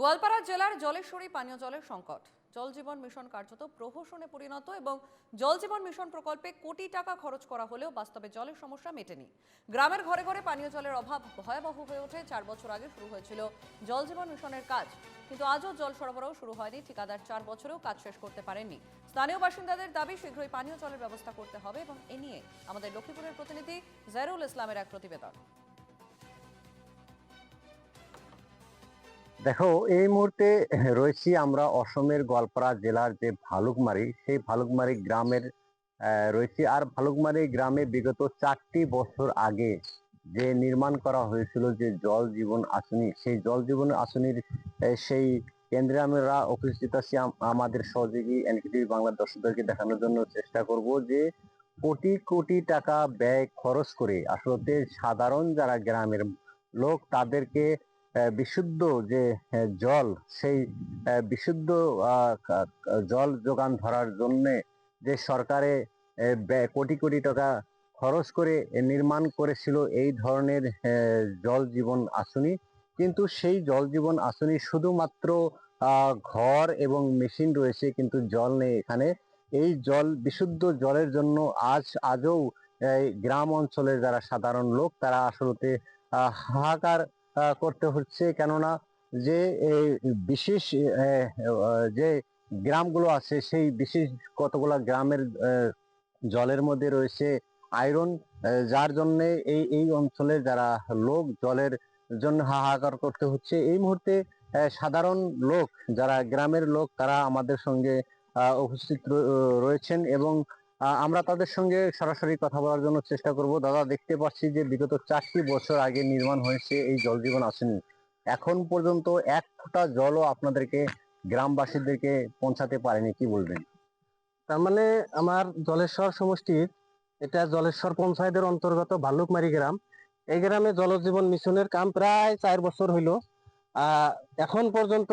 গোয়ালপাড়া জেলার জলেশ্বরী পানীয় জলের সংকট। জল জীবন মিশন কার্যত প্রহসনে পরিণত এবং জল জীবন মিশন প্রকল্পে কোটি টাকা খরচ করা হলেও বাস্তবে জলের সমস্যা মেটেনি। গ্রামের ঘরে ঘরে পানীয় জলের অভাব ভয়াবহ হয়ে ওঠে। 4 বছর আগে শুরু হয়েছিল জল জীবন মিশনের কাজ, কিন্তু আজও জল সরবরাহ শুরু হয়নি। ঠিকাদার 4 বছরেও কাজ শেষ করতে পারেননি। স্থানীয় বাসিন্দাদের দাবি শীঘ্রই পানীয় জলের ব্যবস্থা করতে হবে এবং এ নিয়ে আমাদের লক্ষ্মীপুরের প্রতিনিধি জায়রুল ইসলামের এক প্রতিবেদন। দেখো, এই মুহূর্তে রয়েছি আমরা অসমের গোয়ালপাড়া জেলার যে ভালুকমারি, সেই ভালুকমারি গ্রামের রয়েছি। আর ভালুকমারি গ্রামে বিগত 4টি বছর আগে যে নির্মাণ করা হয়েছিল যে জল জীবন আসনি, সেই জল জীবন আসনির সেই কেন্দ্রে আমরা উপস্থিত আছি। আমাদের সহযোগী এনকেটিভি বাংলার দর্শকদেরকে দেখানোর জন্য চেষ্টা করব যে কোটি কোটি টাকা ব্যয় খরচ করে আসলে সাধারণ যারা গ্রামের লোক তাদেরকে বিশুদ্ধ যে জল, সেই বিশুদ্ধ জল যোগান ধরার জন্য যে সরকারে কোটি কোটি টাকা খরচ করে নির্মাণ করেছিল এই ধরনের জল জীবন আসনি। কিন্তু সেই জল জীবন আসনি শুধুমাত্র ঘর এবং মেশিন রয়েছে, কিন্তু জল নেই এখানে। এই জল, বিশুদ্ধ জলের জন্য আজও এই গ্রাম অঞ্চলের যারা সাধারণ লোক তারা আসলে হাহাকার করতে হচ্ছে। কেননা যে এই বিশেষ যে গ্রামগুলো আছে, সেই বিশেষ কতগুলা গ্রামের জলের মধ্যে রয়েছে আয়রন, যার জন্য এই এই অঞ্চলের যারা লোক জলের জন্য হাহাকার করতে হচ্ছে। এই মুহূর্তে সাধারণ লোক, যারা গ্রামের লোক, তারা আমাদের সঙ্গে উপস্থিত রয়েছেন এবং আমরা তাদের সঙ্গে সরাসরি কথা বলার জন্য চেষ্টা করব। দাদা, দেখতে পাচ্ছি যে বিগত 4টি বছর আগে নির্মাণ হয়েছে এই জল জীবন আসেনি, এখন পর্যন্ত এক ফোঁটা জলও আপনাদেরকে গ্রামবাসীদেরকে পৌঁছাতে পারেনি, কি বলবেন? তার মানে আমার জলেশ্বর সমষ্টির, এটা জলেশ্বর পঞ্চায়েতের অন্তর্গত ভালুকমারি গ্রাম। এই গ্রামে জলজীবন মিশনের কাম প্রায় 4 বছর হইল। এখন পর্যন্ত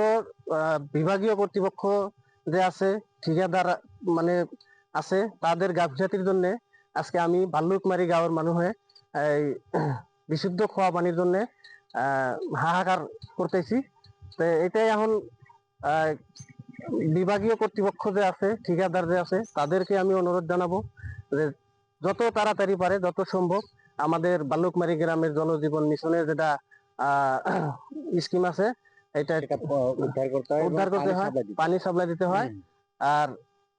বিভাগীয় কর্তৃপক্ষ যে আছে, ঠিকাদার মানে আছে, তাদের গাফিলতির জন্য আজকে আমি ভাল্লুকমারি গাঁওয়ের মানুষে এই বিশুদ্ধ খোয়া পানির জন্য হাহাকার করতেছি। তো এটাই এখন বিভাগীয় কর্তৃপক্ষ যে আছে, ঠিকাদার যে আছে, তাদেরকে আমি অনুরোধ জানাবো যে যত তাড়াতাড়ি পারে, যত সম্ভব আমাদের ভাল্লুকমারি গ্রামের জলজীবন মিশনের যেটা স্কিম আছে, এটা উদ্ধার করতে হয়, পানি সাপ্লাই দিতে হয়। আর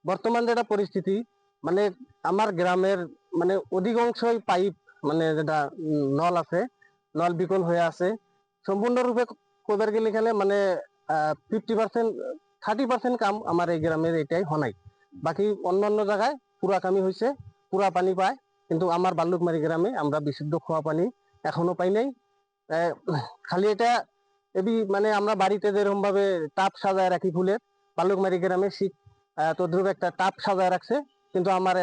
বর্তমান যেটা পরিস্থিতি, মানে আমার গ্রামের মানে অধিকাংশই পাইপ, মানে যেটা নল আছে, নল বিকল হয়ে আছে। সম্পূর্ণরূপে কবার গেলে খেলে মানে 50%, 30% কাম আমার এই গ্রামের এটাই হনাই। বাকি অন্যান্য জায়গায় পুরা কামই হয়েছে, পুরা পানি পায়, কিন্তু আমার ভাল্লুকমারি গ্রামে আমরা বিশুদ্ধ খোয়া পানি এখনো পাই নাই। খালি এটা মানে আমরা বাড়িতে যেরকম ভাবে টাপ সাজায় রাখি ফুলের, ভাল্লুকমারি গ্রামে শীত তদ্রুপ একটা টাপ সাজায় রাখছে, কিন্তু আমার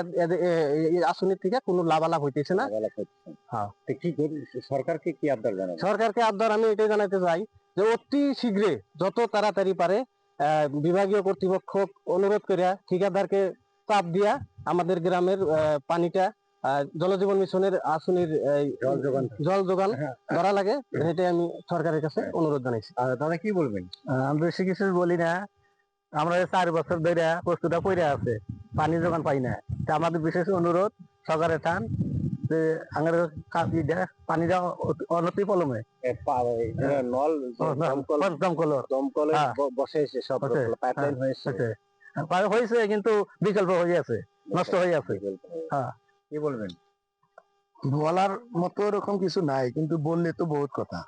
আসনের থেকে কোনো লাভালাভ হইতেছে না। হ্যাঁ, কি সরকারকে কি আবদার জানাবেন? সরকারকে আবদার আমি এটাই জানাতে চাই যে অতি শীঘ্রে, যত তাড়াতাড়ি পারে বিভাগীয় কর্তৃপক্ষ অনুরোধ করিয়া, ঠিকাদারকে চাপ দিয়া আমাদের গ্রামের পানিটা জলজীবন মিশনের আসনির জল যোগান ধরা লাগে, এটাই আমি সরকারের কাছে অনুরোধ জানাইছি। দাদা, কি বলবেন? আমি বেশি কিছু বলি না। আমরা 4 বছর ধরে প্রস্তুতা পড়ে আছে, পানি যোগান পাই না। আমাদের বিশেষ অনুরোধ সরকারের টান যে আমাদের পানিটা অনতি পলমে নল দমকল বসেছে, সব পাইপলাইন হয়েছে, কিন্তু বিকল্প হয়ে আছে, নষ্ট হয়ে আছে। হ্যাঁ, কি বলবেন? বলার মতো এরকম কিছু নাই, কিন্তু বললে তো বহুত কথা।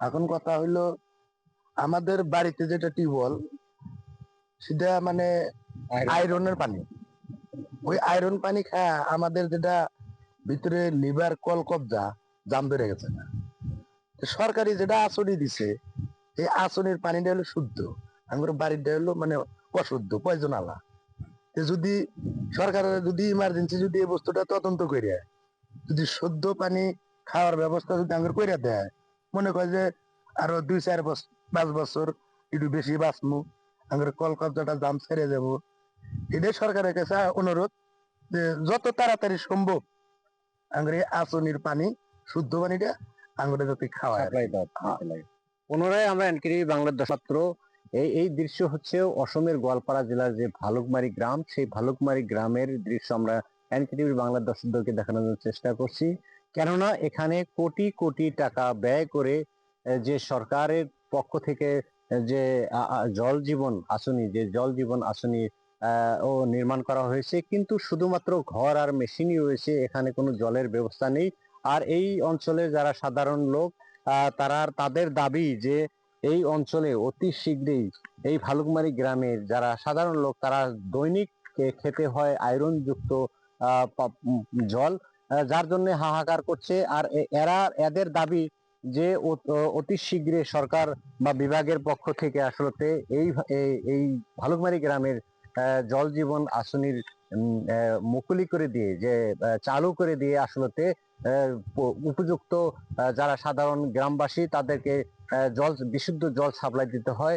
এখন কথা হইলো, আমাদের বাড়িতে যেটা টিউবওয়েল, সেটা মানে আয়রনের পানি। ওই আয়রন পানি খায় আমাদের যেটা ভিতরে লিভার কল কবজা জাম ধরে গেছে না। সরকারি যেটা আসনি দিছে, এই আসনির পানিটা হলো শুদ্ধ, আমার বাড়িটা হলো মানে অশুদ্ধ, পয়জন আলা। যদি সরকারের যদি ইমার্জেন্সি যদি এই বস্তুটা তদন্ত করে যদি শুদ্ধ পানি খাওয়ার ব্যবস্থা যদি আঙ্গুর করে দেয়, মনে করে যে আরো 2-4-5 বছর একটু বেশি বাঁচমু, আঙ্গুর কলকাতাটা দাম ছেড়ে যাবো। এটাই সরকারের কাছে অনুরোধ যে যত তাড়াতাড়ি সম্ভব আঙ্গুর এই আসনির পানি, শুদ্ধ পানিটা আঙ্গুরে যাতে খাওয়ায়। পুনরায় আমরা এনকেটিভি বাংলার মাত্র এই দৃশ্য হচ্ছে অসমের গোয়ালপাড়া জেলার যে ভালুকমারি গ্রাম, সেই ভালুকমারি গ্রামের দৃশ্য আমরা এনকেটিভি বাংলার দর্শকদেরকে দেখানোর চেষ্টা করছি। কেননা এখানে কোটি কোটি টাকা ব্যয় করে যে সরকারের পক্ষ থেকে যে জল জীবন আসনি, যে জল জীবন আসনি ও নির্মাণ করা হয়েছে, কিন্তু শুধুমাত্র ঘর আর মেশিনই রয়েছে, এখানে কোনো জলের ব্যবস্থা নেই। আর এই অঞ্চলে যারা সাধারণ লোক তাদের দাবি যে এই অঞ্চলে অতি শীঘ্রই এই ভালুকমারি গ্রামের যারা সাধারণ লোক তারা দৈনিক খেতে হয় আয়রন যুক্ত জল, যার জন্য হাহাকার করছে। আর এদের দাবি যে অতি শীঘ্রে সরকার বা বিভাগের পক্ষ থেকে আসলে এই ভালুকমারি গ্রামের জল জীবন আসনির মুকুলি করে দিয়ে, যে চালু করে দিয়ে আসলে উপযুক্ত যারা সাধারণ গ্রামবাসী তাদেরকে বিশুদ্ধ জল সাপ্লাই দিতে হয়।